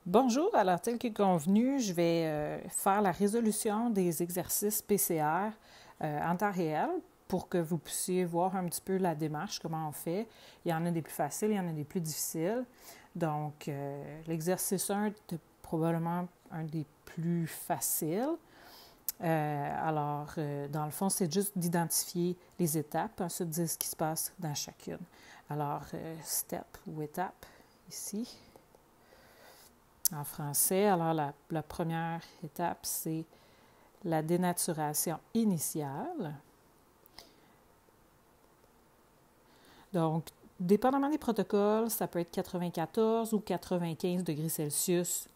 Bonjour, alors tel que convenu, je vais faire la résolution des exercices PCR en temps réel pour que vous puissiez voir un petit peu la démarche, comment on fait. Il y en a des plus faciles, il y en a des plus difficiles. Donc, l'exercice 1 est probablement un des plus faciles. Dans le fond, c'est juste d'identifier les étapes, ensuite dire ce qui se passe dans chacune. Alors, step ou étape, ici. En français, alors la première étape, c'est la dénaturation initiale. Donc, dépendamment des protocoles, ça peut être 94 ou 95 degrés Celsius.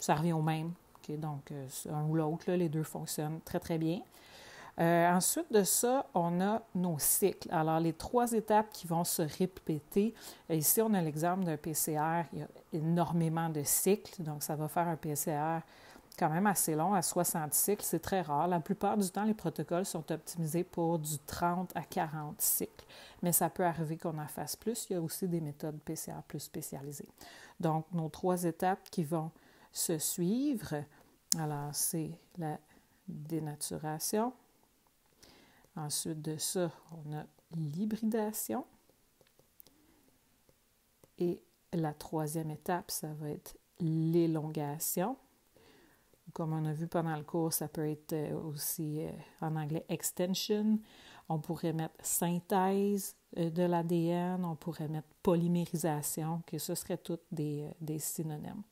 Ça revient au même. Okay? Donc, un ou l'autre, les deux fonctionnent très, très bien. Ensuite de ça, on a nos cycles. Alors, les 3 étapes qui vont se répéter. Ici, on a l'exemple d'un PCR. Il y a énormément de cycles, donc ça va faire un PCR quand même assez long, à 60 cycles. C'est très rare. La plupart du temps, les protocoles sont optimisés pour du 30 à 40 cycles, mais ça peut arriver qu'on en fasse plus. Il y a aussi des méthodes PCR plus spécialisées. Donc, nos 3 étapes qui vont se suivre, alors c'est la dénaturation. Ensuite de ça, on a l'hybridation. Et la 3e étape, ça va être l'élongation. Comme on a vu pendant le cours, ça peut être aussi en anglais extension. On pourrait mettre synthèse de l'ADN, on pourrait mettre polymérisation, que ce serait toutes des synonymes.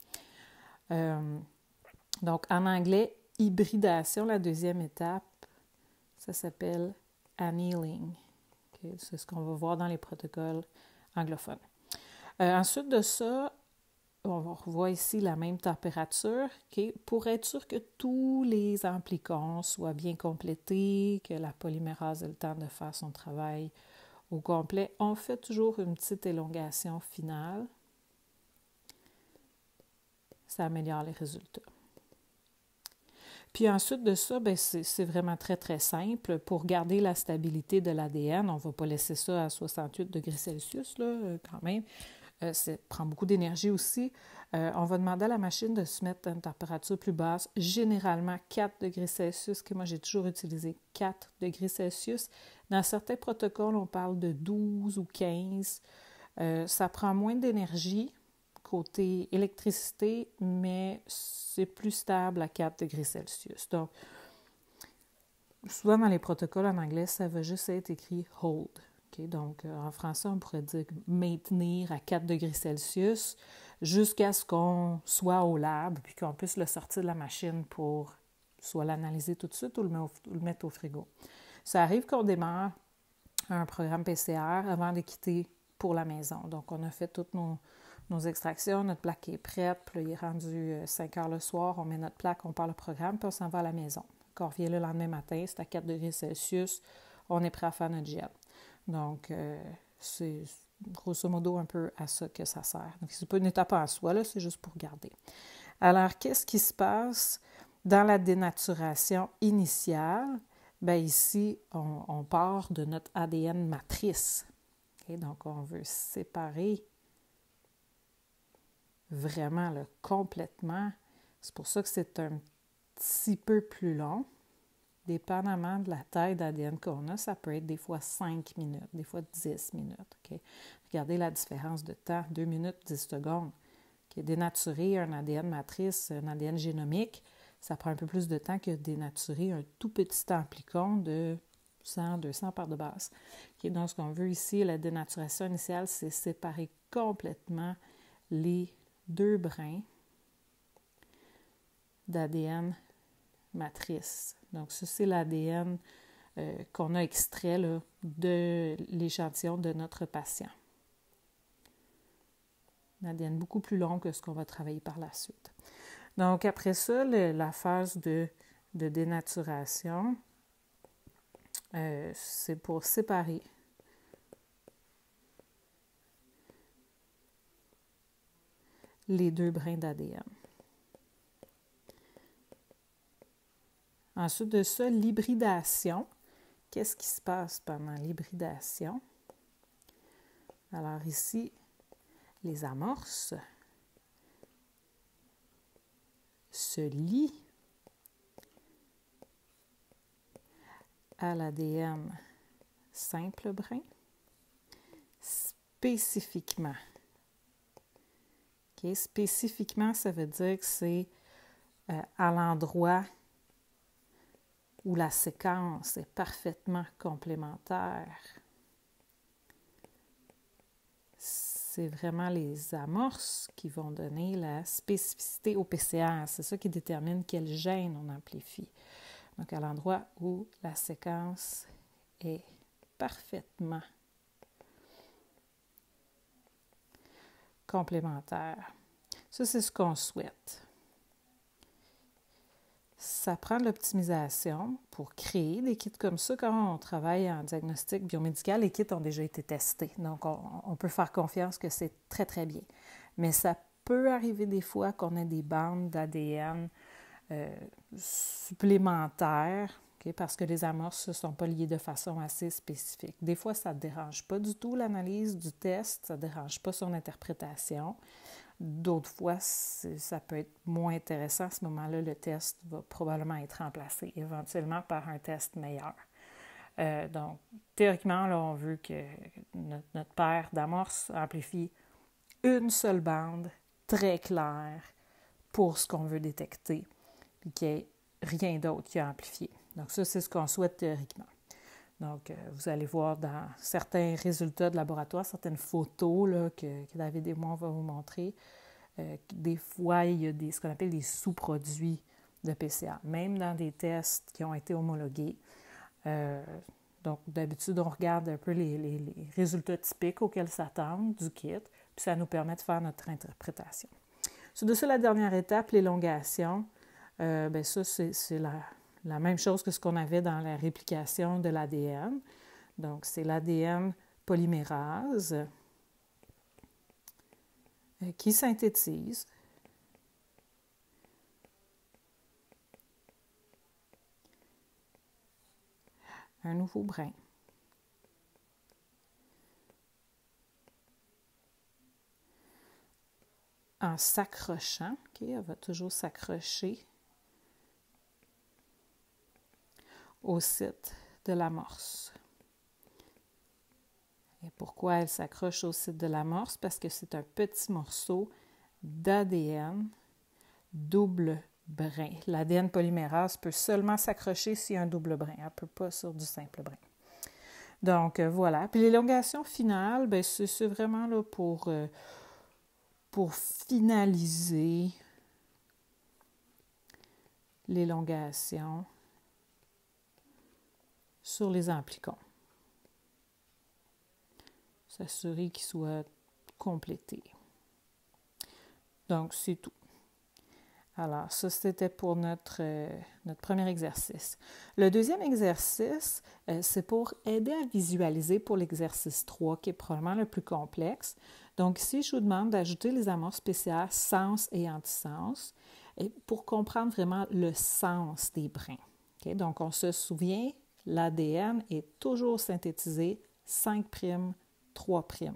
Donc, en anglais, hybridation, la 2e étape, ça s'appelle annealing. Okay? C'est ce qu'on va voir dans les protocoles anglophones. Ensuite de ça, on revoit ici la même température. Okay? Pour être sûr que tous les amplicons soient bien complétés, que la polymérase ait le temps de faire son travail au complet, on fait toujours une petite élongation finale. Ça améliore les résultats. Puis ensuite de ça, bien, c'est vraiment très, très simple. Pour garder la stabilité de l'ADN, on ne va pas laisser ça à 68 degrés Celsius, là, quand même. Ça prend beaucoup d'énergie aussi. On va demander à la machine de se mettre à une température plus basse, généralement 4 degrés Celsius, que moi j'ai toujours utilisé 4 degrés Celsius. Dans certains protocoles, on parle de 12 ou 15. Ça prend moins d'énergie côté électricité, mais c'est plus stable à 4 degrés Celsius. Donc, souvent dans les protocoles en anglais, ça va juste être écrit « hold ». Okay? Donc, en français, on pourrait dire « maintenir à 4 degrés Celsius » jusqu'à ce qu'on soit au lab puis qu'on puisse le sortir de la machine pour soit l'analyser tout de suite ou le mettre au frigo. Ça arrive qu'on démarre un programme PCR avant de quitter pour la maison. Donc, on a fait toutes nos extractions, notre plaque est prête, puis là, il est rendu 5 heures le soir, on met notre plaque, on part le programme, puis on s'en va à la maison. Quand on revient le lendemain matin, c'est à 4 degrés Celsius, on est prêt à faire notre gel. Donc, c'est grosso modo un peu à ça que ça sert. Donc, c'est pas une étape en soi, là, c'est juste pour garder. Alors, qu'est-ce qui se passe dans la dénaturation initiale? Bien, ici, on part de notre ADN matrice. Okay? Donc, on veut séparer vraiment là, complètement. C'est pour ça que c'est un petit peu plus long. Dépendamment de la taille d'ADN qu'on a, ça peut être des fois 5 minutes, des fois 10 minutes. Okay? Regardez la différence de temps, 2 minutes, 10 secondes. Okay? Dénaturer un ADN matrice, un ADN génomique, ça prend un peu plus de temps que dénaturer un tout petit amplicon de 100, 200 parts de base. Okay? Donc, ce qu'on veut ici, la dénaturation initiale, c'est séparer complètement les 2 brins d'ADN matrice. Donc, ça, c'est l'ADN qu'on a extrait là, de l'échantillon de notre patient. Un ADN beaucoup plus long que ce qu'on va travailler par la suite. Donc, après ça, la phase de dénaturation, c'est pour séparer les 2 brins d'ADN. Ensuite de ça, l'hybridation. Qu'est-ce qui se passe pendant l'hybridation? Alors ici, les amorces. se lie à l'ADN simple brin spécifiquement. Okay? Spécifiquement, ça veut dire que c'est à l'endroit où la séquence est parfaitement complémentaire. C'est vraiment les amorces qui vont donner la spécificité au PCR. C'est ça qui détermine quel gène on amplifie. Donc, à l'endroit où la séquence est parfaitement complémentaire. Ça, c'est ce qu'on souhaite. Ça prend de l'optimisation pour créer des kits comme ça. Quand on travaille en diagnostic biomédical, les kits ont déjà été testés. Donc, on peut faire confiance que c'est très, très bien. Mais ça peut arriver des fois qu'on ait des bandes d'ADN supplémentaires, okay, parce que les amorces ne sont pas liées de façon assez spécifique. Des fois, ça ne dérange pas du tout l'analyse du test, ça ne dérange pas son interprétation. D'autres fois, ça peut être moins intéressant. À ce moment-là, le test va probablement être remplacé éventuellement par un test meilleur. Donc, théoriquement, là, on veut que notre paire d'amorces amplifie une seule bande très claire pour ce qu'on veut détecter, puis qu'il n'y ait rien d'autre qui a amplifié. Donc, ça, c'est ce qu'on souhaite théoriquement. Donc, vous allez voir dans certains résultats de laboratoire, certaines photos là, que David et moi, on va vous montrer. Des fois, il y a ce qu'on appelle des sous-produits de PCA, même dans des tests qui ont été homologués. Donc, d'habitude, on regarde un peu les résultats typiques auxquels s'attendent du kit, puis ça nous permet de faire notre interprétation. Sur de ça, la dernière étape, l'élongation, bien ça, c'est la même chose que ce qu'on avait dans la réplication de l'ADN. Donc, c'est l'ADN polymérase qui synthétise un nouveau brin. En s'accrochant, okay, elle va toujours s'accrocher au site de l'amorce. Et pourquoi elle s'accroche au site de l'amorce? Parce que c'est un petit morceau d'ADN double brin. L'ADN polymérase peut seulement s'accrocher s'il y a un double brin. Elle ne peut pas sur du simple brin. Donc, voilà. Puis l'élongation finale, bien, c'est vraiment là pour finaliser l'élongation sur les amplicons. S'assurer qu'ils soient complétés. Donc, c'est tout. Alors, ça, c'était pour notre premier exercice. Le deuxième exercice, c'est pour aider à visualiser pour l'exercice 3, qui est probablement le plus complexe. Donc, ici, je vous demande d'ajouter les amorces spéciales sens et antisens pour comprendre vraiment le sens des brins. Okay? Donc, on se souvient, l'ADN est toujours synthétisé 5', 3'.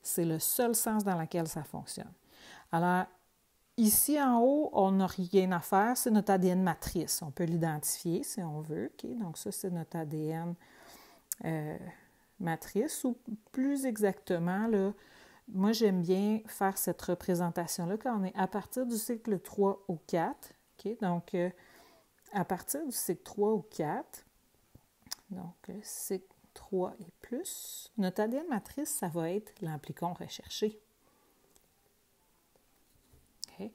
C'est le seul sens dans lequel ça fonctionne. Alors, ici en haut, on n'a rien à faire, c'est notre ADN matrice. On peut l'identifier si on veut. Okay? Donc, ça, c'est notre ADN matrice. Ou plus exactement, là, moi, j'aime bien faire cette représentation-là quand on est à partir du cycle 3 ou 4. Okay? Donc, à partir du cycle 3 ou 4, donc cycle 3 et plus, notre ADN matrice, ça va être l'amplicon recherché. Okay?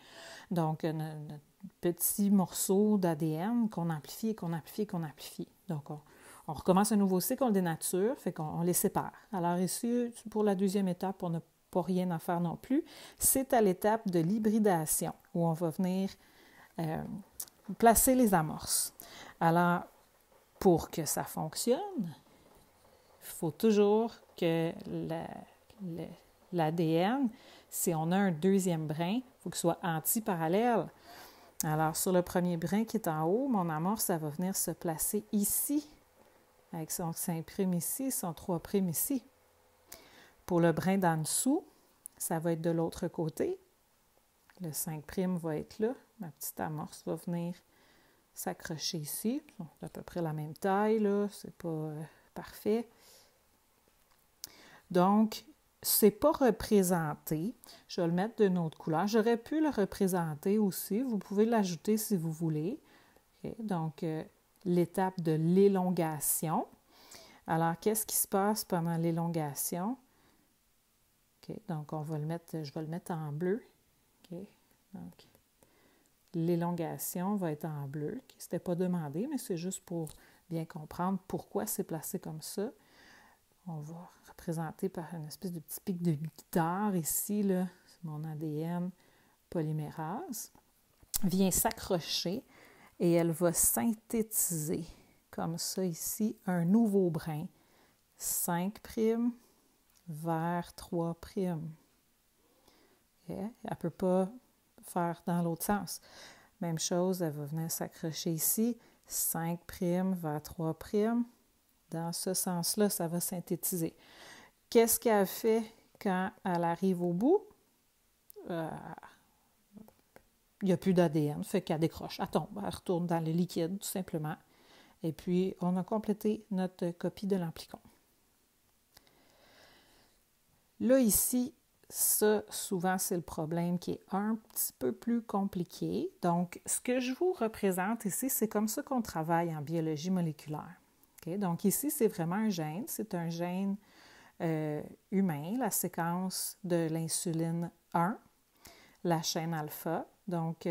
Donc, notre petit morceau d'ADN qu'on amplifie et qu'on amplifie et qu'on amplifie. Donc, on recommence un nouveau cycle, on le dénature, fait qu'on les sépare. Alors ici, pour la deuxième étape, on n'a pas rien à faire non plus. C'est à l'étape de l'hybridation où on va venir placer les amorces. Alors, pour que ça fonctionne, il faut toujours que l'ADN, si on a un deuxième brin, il faut qu'il soit antiparallèle. Alors, sur le premier brin qui est en haut, mon amorce, ça va venir se placer ici, avec son 5' ici, son 3' ici. Pour le brin d'en dessous, ça va être de l'autre côté. le 5' va être là. Ma petite amorce va venir s'accrocher ici. C'est à peu près la même taille, là. C'est pas parfait. Donc, c'est pas représenté. Je vais le mettre d'une autre couleur. J'aurais pu le représenter aussi. Vous pouvez l'ajouter si vous voulez. Okay. Donc, l'étape de l'élongation. Alors, qu'est-ce qui se passe pendant l'élongation? Okay. Donc, je vais le mettre en bleu. Okay. Donc, l'élongation va être en bleu. Okay. Ce n'était pas demandé, mais c'est juste pour bien comprendre pourquoi c'est placé comme ça. On va représenter par une espèce de petit pic de guitare ici, là, c'est mon ADN polymérase, vient s'accrocher et elle va synthétiser, comme ça ici, un nouveau brin, 5' vers 3'. Okay? Elle ne peut pas faire dans l'autre sens. Même chose, elle va venir s'accrocher ici, 5' vers 3'. Dans ce sens-là, ça va synthétiser. Qu'est-ce qu'elle fait quand elle arrive au bout? Il n'y a plus d'ADN, fait qu'elle décroche. Elle tombe, elle retourne dans le liquide, tout simplement. Et puis, on a complété notre copie de l'amplicon. Là, ici, ça, souvent, c'est le problème qui est un petit peu plus compliqué. Donc, ce que je vous représente ici, c'est comme ça qu'on travaille en biologie moléculaire. Okay? Donc, ici, c'est vraiment un gène. C'est un gène humain, la séquence de l'insuline 1, la chaîne alpha. Donc,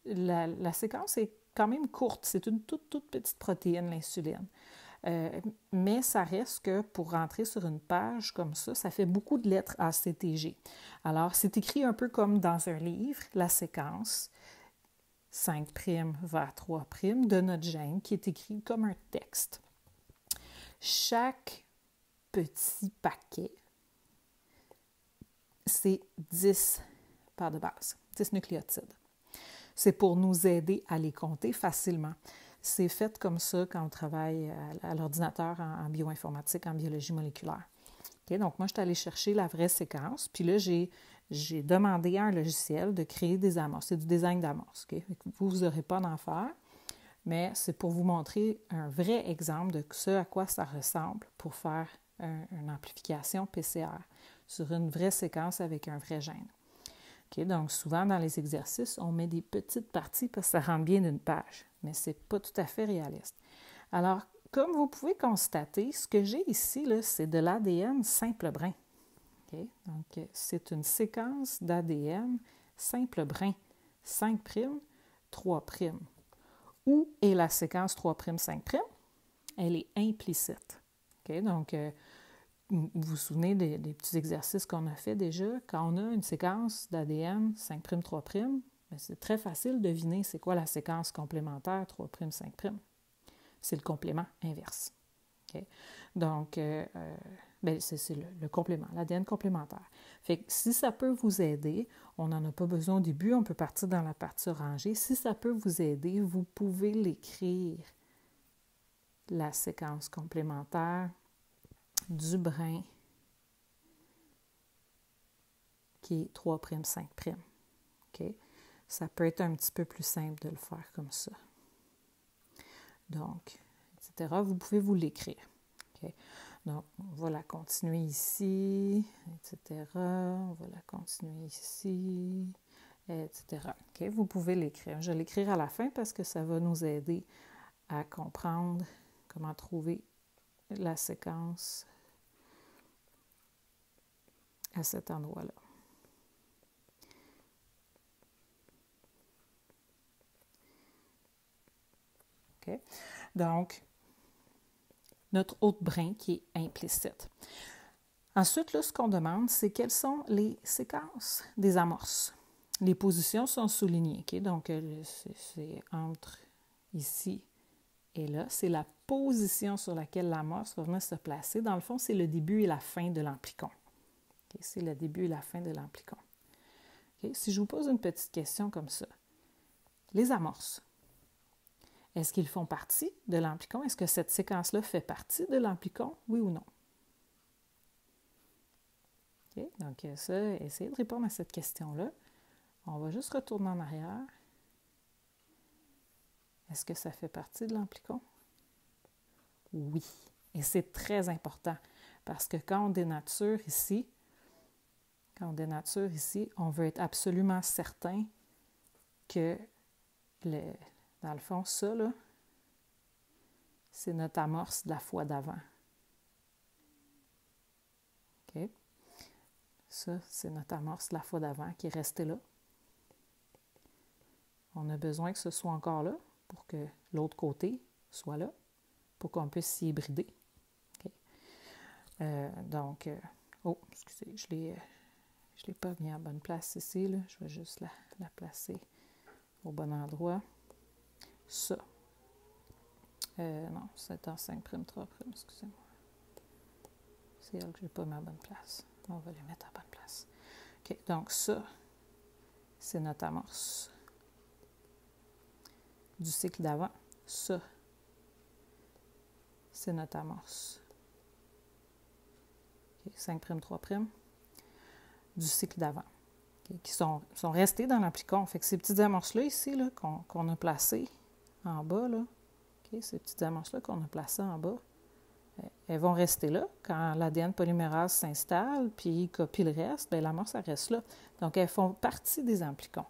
la séquence est quand même courte. C'est une toute petite protéine, l'insuline. Mais ça reste que pour rentrer sur une page comme ça fait beaucoup de lettres ACTG. Alors, c'est écrit un peu comme dans un livre, la séquence 5' vers 3' de notre gène qui est écrit comme un texte. Chaque petit paquet, c'est 10 paires de base, 10 nucléotides. C'est pour nous aider à les compter facilement. C'est fait comme ça quand on travaille à l'ordinateur en bioinformatique, en biologie moléculaire. Okay, donc, moi, je suis allée chercher la vraie séquence. Puis là, j'ai demandé à un logiciel de créer des amorces. C'est du design d'amorces. Okay? Vous n'aurez pas d'en faire, mais c'est pour vous montrer un vrai exemple de ce à quoi ça ressemble pour faire une amplification PCR sur une vraie séquence avec un vrai gène. Okay, donc, souvent, dans les exercices, on met des petites parties parce que ça rentre bien d'une page, mais ce n'est pas tout à fait réaliste. Alors, comme vous pouvez constater, ce que j'ai ici, là, c'est de l'ADN simple brin. Okay? Donc, c'est une séquence d'ADN simple brin, 5', 3'. Où est la séquence 3', 5'? Elle est implicite. Okay? Donc, vous vous souvenez des petits exercices qu'on a fait déjà? Quand on a une séquence d'ADN 5', 3', c'est très facile de deviner c'est quoi la séquence complémentaire 3', 5'. C'est le complément inverse. Okay? Donc, c'est le complément, l'ADN complémentaire. Fait que si ça peut vous aider, on n'en a pas besoin au début, on peut partir dans la partie orangée. Si ça peut vous aider, vous pouvez l'écrire, la séquence complémentaire du brin qui est 3', 5'. Okay? Ça peut être un petit peu plus simple de le faire comme ça. Donc, etc. Vous pouvez vous l'écrire. Okay? Donc, on va la continuer ici, etc. On va la continuer ici, etc. Okay? Vous pouvez l'écrire. Je vais l'écrire à la fin parce que ça va nous aider à comprendre comment trouver la séquence à cet endroit-là. Okay? Donc, notre autre brin qui est implicite. Ensuite, là, ce qu'on demande, c'est quelles sont les séquences des amorces. Les positions sont soulignées. Okay? Donc, c'est entre ici et là. C'est la position sur laquelle l'amorce va venir se placer. Dans le fond, c'est le début et la fin de l'amplicon. Okay? C'est le début et la fin de l'amplicon. Okay? Si je vous pose une petite question comme ça, les amorces, est-ce qu'ils font partie de l'amplicon? Est-ce que cette séquence-là fait partie de l'amplicon? Oui ou non? Okay? Donc ça, essayez de répondre à cette question-là. On va juste retourner en arrière. Est-ce que ça fait partie de l'amplicon? Oui. Et c'est très important parce que quand on dénature ici, on veut être absolument certain que, dans le fond, ça, là, c'est notre amorce de la fois d'avant. OK? Ça, c'est notre amorce de la fois d'avant qui est restée là. On a besoin que ce soit encore là pour que l'autre côté soit là, pour qu'on puisse s'y hybrider. Okay. Oh, excusez, je l'ai pas mis en bonne place ici, là. Je vais juste la placer au bon endroit. Ça. Non, c'est en 5', 3', excusez-moi. C'est elle que je n'ai pas mis en bonne place. On va les mettre en bonne place. OK, donc ça, c'est notre amorce du cycle d'avant. Ça, c'est notre amorce. Okay, 5', 3', du cycle d'avant. Okay, qui sont restés dans l'amplicon. Fait que ces petites amorces-là ici, là, qu'on a placées en bas, là, okay, ces petites amorces-là qu'on a placées en bas, elles vont rester là. Quand l'ADN polymérase s'installe, puis copie le reste, bien, l'amorce, elle reste là. Donc, elles font partie des amplicons.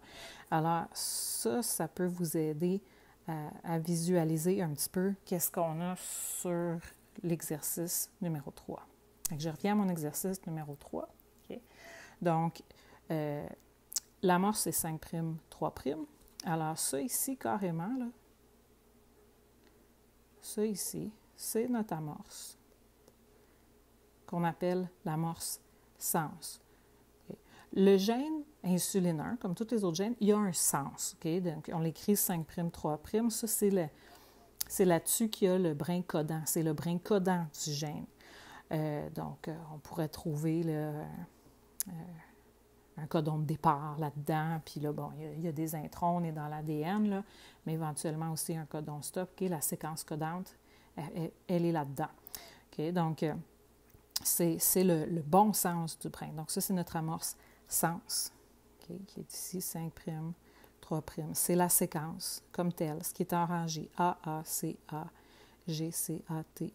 Alors, ça peut vous aider à visualiser un petit peu qu'est-ce qu'on a sur l'exercice numéro 3. Donc, je reviens à mon exercice numéro 3. Okay. Donc, l'amorce, c'est 5', 3'. Alors, ça ici, carrément, là, ça ici, c'est notre amorce qu'on appelle l'amorce sens. Okay. Le gène insulineur, comme tous les autres gènes, il y a un sens. Okay? Donc, on l'écrit 5', 3'. Ça, c'est là-dessus qu'il y a le brin codant. C'est le brin codant du gène. On pourrait trouver un codon de départ là-dedans, puis là, bon, il y a des introns, on est dans l'ADN, là, mais éventuellement aussi un codon stop, okay, la séquence codante, elle est là-dedans. Okay, donc, c'est le bon sens du brin. Donc, ça, c'est notre amorce sens, okay, qui est ici, 5', 3'. C'est la séquence comme telle, ce qui est en rangée A, A, C, A, G, C, A, T,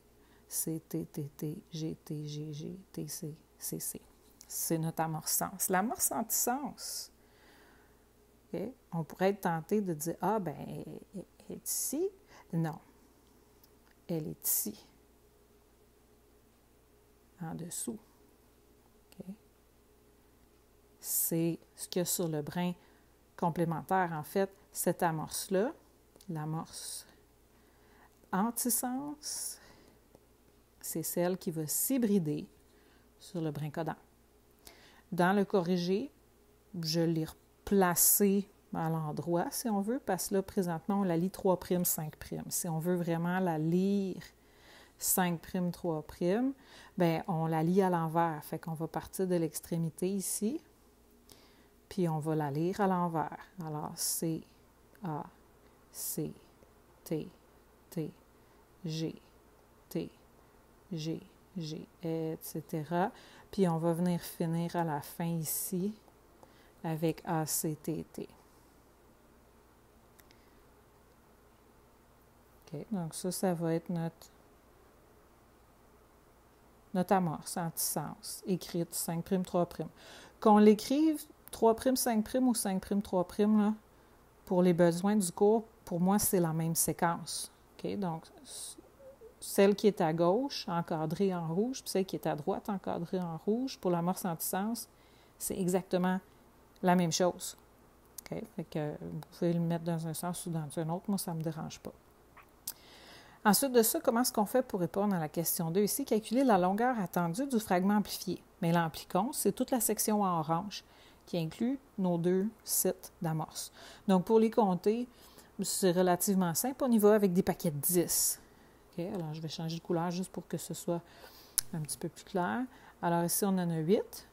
C, T, T, T, G, T, G, G, T, C, C, C. C'est notre amorce sens. L'amorce antisens, okay, on pourrait être tenté de dire « Ah, ben, elle est ici. » Non. Elle est ici. En dessous. Okay. C'est ce qu'il y a sur le brin complémentaire. En fait, cette amorce-là, l'amorce antisens, c'est celle qui va s'hybrider sur le brin codant. Dans le corrigé, je l'ai replacé à l'endroit, si on veut, parce que là, présentement, on la lit 3', 5'. Si on veut vraiment la lire 5', 3', bien, on la lit à l'envers. Fait qu'on va partir de l'extrémité ici, puis on va la lire à l'envers. Alors, C, A, C, T, T, G, T, G, G, etc. Puis on va venir finir à la fin ici avec ACTT. OK, donc ça va être notre amorce antisens, écrite 5', 3'. Qu'on l'écrive 3', 5' ou 5', 3', là, pour les besoins du cours, pour moi, c'est la même séquence. OK, donc celle qui est à gauche, encadrée en rouge, puis celle qui est à droite, encadrée en rouge, pour l'amorce antisens, c'est exactement la même chose. Okay? Fait que vous pouvez le mettre dans un sens ou dans un autre, moi, ça ne me dérange pas. Ensuite de ça, comment est-ce qu'on fait pour répondre à la question 2 ici? Calculer la longueur attendue du fragment amplifié. Mais l'amplicon, c'est toute la section en orange qui inclut nos 2 sites d'amorce. Donc, pour les compter, c'est relativement simple. On y va avec des paquets de 10. Okay, alors, je vais changer de couleur juste pour que ce soit un petit peu plus clair. Alors, ici, on en a 8.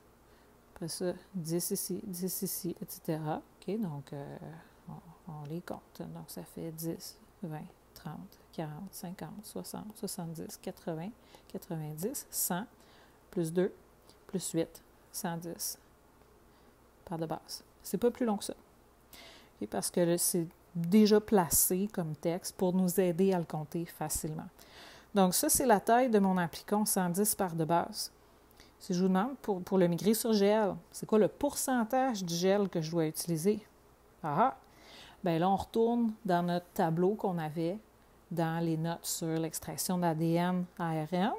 Après ça, 10 ici, etc. OK, donc, on les compte. Donc, ça fait 10, 20, 30, 40, 50, 60, 70, 80, 90, 100, plus 2, plus 8, 110, par de base. C'est pas plus long que ça. okay, parce que c'est déjà placé comme texte pour nous aider à le compter facilement. Donc ça, c'est la taille de mon amplicon 110 par de base. Si je vous demande pour le migrer sur gel, c'est quoi le pourcentage du gel que je dois utiliser? Ah! Bien là, on retourne dans notre tableau qu'on avait dans les notes sur l'extraction d'ADN ARN,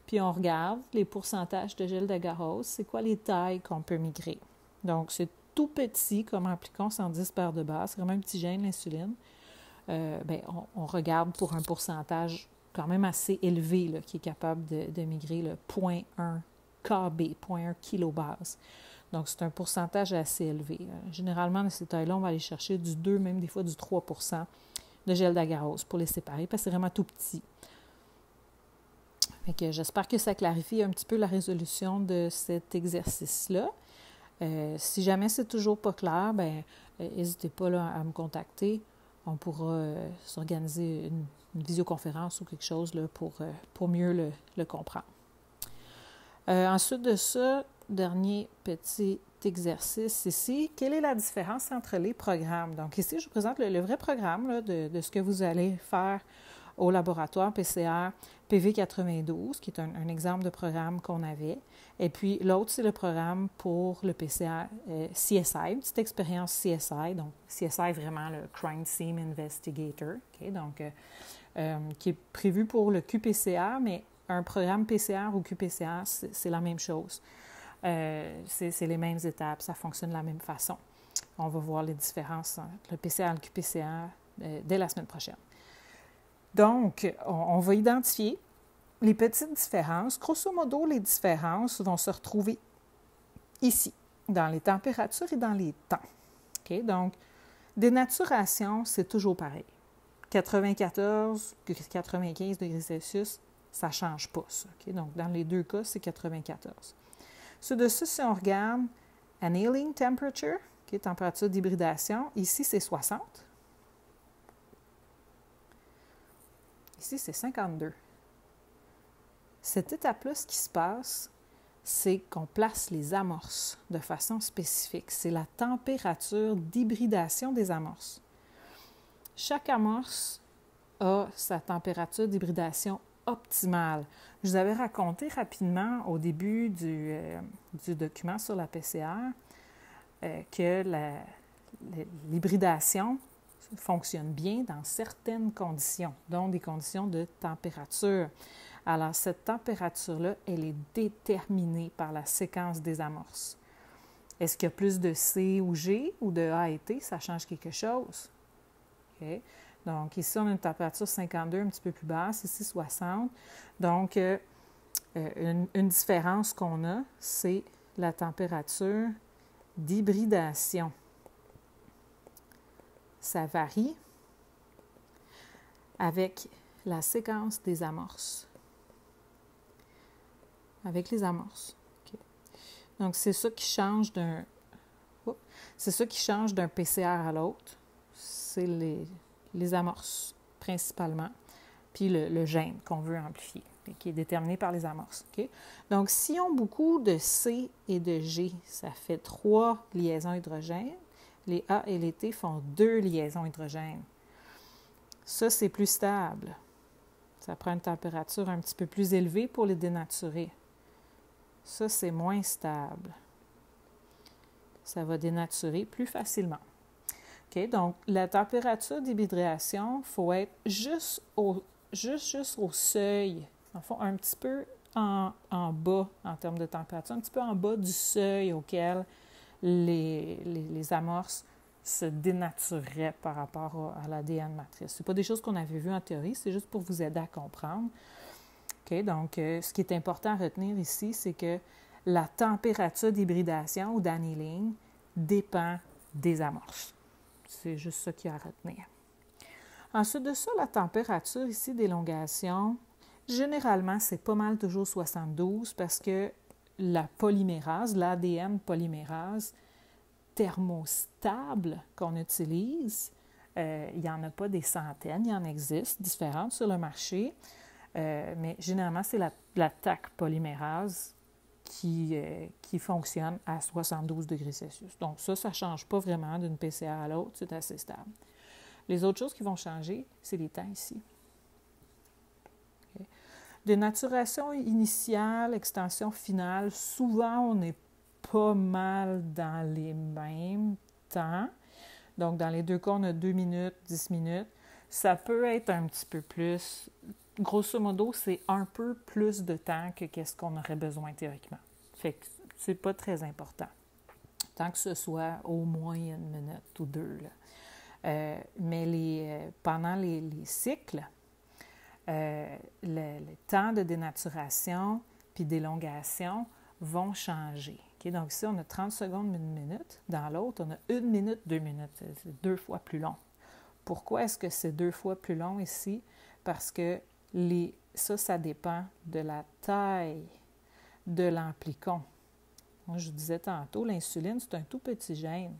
puis on regarde les pourcentages de gel d'agarose, c'est quoi les tailles qu'on peut migrer. Donc, c'est tout petit comme amplicon 110 par de base, c'est vraiment un petit gène, l'insuline. On regarde pour un pourcentage quand même assez élevé là, qui est capable de migrer le 0,1 KB, 0,1 kilobase. Donc, c'est un pourcentage assez élevé. Généralement, dans ces tailles-là, on va aller chercher du 2, même des fois du 3 % de gel d'agarose pour les séparer, parce que c'est vraiment tout petit. Fait que j'espère que ça clarifie un petit peu la résolution de cet exercice-là. Si jamais c'est toujours pas clair, n'hésitez pas là, à me contacter. On pourra s'organiser une visioconférence ou quelque chose là, pour mieux le comprendre. Ensuite de ça, dernier petit exercice ici. Quelle est la différence entre les programmes? Donc ici, je vous présente le vrai programme là, de ce que vous allez faire au laboratoire PCR PV92, qui est un exemple de programme qu'on avait. Et puis l'autre, c'est le programme pour le PCR CSI, petite expérience CSI. Donc CSI, vraiment le Crime Scene Investigator, okay? Donc qui est prévu pour le QPCR, mais un programme PCR ou QPCR, c'est la même chose. C'est les mêmes étapes, ça fonctionne de la même façon. On va voir les différences entre le PCR et le QPCR dès la semaine prochaine. Donc, on va identifier les petites différences. Grosso modo, les différences vont se retrouver ici, dans les températures et dans les temps. Okay? Donc, dénaturation, c'est toujours pareil. 94, 95 degrés Celsius, ça ne change pas, ça. Okay? Donc, dans les deux cas, c'est 94. Sur-dessus, si on regarde annealing temperature, okay, température d'hybridation, ici, c'est 60. Ici, c'est 52. Cette étape-là, ce qui se passe, c'est qu'on place les amorces de façon spécifique. C'est la température d'hybridation des amorces. Chaque amorce a sa température d'hybridation optimale. Je vous avais raconté rapidement au début du document sur la PCR que l'hybridation fonctionne bien dans certaines conditions, dont des conditions de température. Alors, cette température-là, elle est déterminée par la séquence des amorces. Est-ce qu'il y a plus de C ou G ou de A et T? Ça change quelque chose. Okay? Donc, ici, on a une température 52, un petit peu plus basse, ici 60. Donc, une différence qu'on a, c'est la température d'hybridation. Ça varie avec la séquence des amorces. Avec les amorces. Okay. Donc, c'est ça qui change d'un PCR à l'autre. C'est les amorces, principalement, puis le gène qu'on veut amplifier, qui est déterminé par les amorces. Okay? Donc, si on a beaucoup de C et de G, ça fait 3 liaisons hydrogènes. Les A et les T font 2 liaisons hydrogènes. Ça, c'est plus stable. Ça prend une température un petit peu plus élevée pour les dénaturer. Ça, c'est moins stable. Ça va dénaturer plus facilement. Okay? Donc, la température d'hybridation, il faut être juste au seuil, en fond, un petit peu en bas en termes de température, un petit peu en bas du seuil auquel les amorces se dénatureraient par rapport à l'ADN matrice. Ce n'est pas des choses qu'on avait vues en théorie, c'est juste pour vous aider à comprendre. Okay? Donc, ce qui est important à retenir ici, c'est que la température d'hybridation ou d'annealing dépend des amorces. C'est juste ça qu'il y a à retenir. Ensuite de ça, la température ici d'élongation, généralement, c'est pas mal toujours 72 parce que la polymérase, l'ADN polymérase thermostable qu'on utilise, il n'y en a pas des centaines, il y en existe différentes sur le marché, mais généralement, c'est la TAC polymérase qui fonctionne à 72 degrés Celsius. Donc ça ne change pas vraiment d'une PCR à l'autre, c'est assez stable. Les autres choses qui vont changer, c'est les temps ici. Okay. Dénaturation initiale, extension finale, souvent on est pas mal dans les mêmes temps. Donc dans les deux cas, on a 2 minutes, 10 minutes. Ça peut être un petit peu plus. Grosso modo, c'est un peu plus de temps que qu'est-ce qu'on aurait besoin théoriquement. Fait que c'est pas très important. Tant que ce soit au moins 1 minute ou 2. Mais pendant les cycles, le temps de dénaturation puis d'élongation vont changer. Okay? Donc ici, on a 30 secondes, 1 minute. Dans l'autre, on a 1 minute, 2 minutes. C'est 2 fois plus long. Pourquoi est-ce que c'est 2 fois plus long ici? Parce que ça dépend de la taille de l'amplicon. Moi, je vous disais tantôt, l'insuline, c'est un tout petit gène.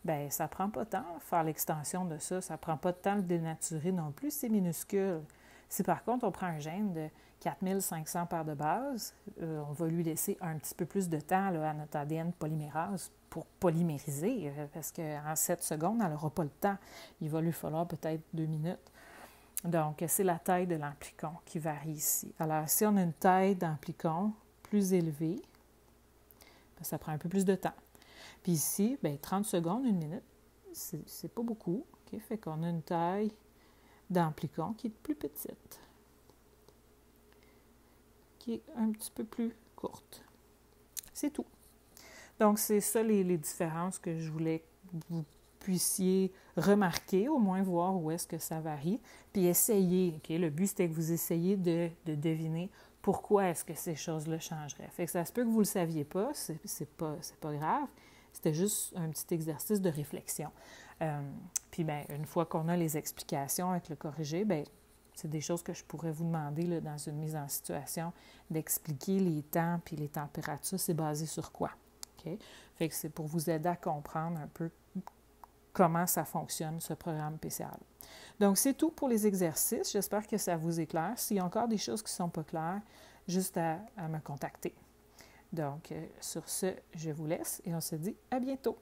Bien, ça ne prend pas de temps de faire l'extension de ça. Ça ne prend pas de temps de le dénaturer non plus. C'est minuscule. Si par contre, on prend un gène de 4500 paires de bases, on va lui laisser un petit peu plus de temps là, à notre ADN polymérase pour polymériser, parce qu'en 7 secondes, elle n'aura pas le temps. Il va lui falloir peut-être 2 minutes. Donc, c'est la taille de l'amplicon qui varie ici. Alors, si on a une taille d'amplicon plus élevée, bien, ça prend un peu plus de temps. Puis ici, bien, 30 secondes, 1 minute, c'est pas beaucoup. Okay? Fait qu'on a une taille d'amplicon qui est plus petite, qui est un petit peu plus courte. C'est tout. Donc, c'est ça les différences que je voulais que vous puissiez remarquer, au moins voir où est-ce que ça varie, puis essayer. Okay? Le but, c'était que vous essayiez de deviner pourquoi est-ce que ces choses-là changeraient. Fait que ça se peut que vous ne le saviez pas, c'est pas grave. C'était juste un petit exercice de réflexion. Puis, bien, une fois qu'on a les explications avec le corrigé, bien, c'est des choses que je pourrais vous demander là, dans une mise en situation, d'expliquer les temps puis les températures, c'est basé sur quoi? Okay? Fait que c'est pour vous aider à comprendre un peu comment ça fonctionne, ce programme PCA. Donc, c'est tout pour les exercices. J'espère que ça vous éclaire. S'il y a encore des choses qui ne sont pas claires, juste à me contacter. Donc, sur ce, je vous laisse et on se dit à bientôt.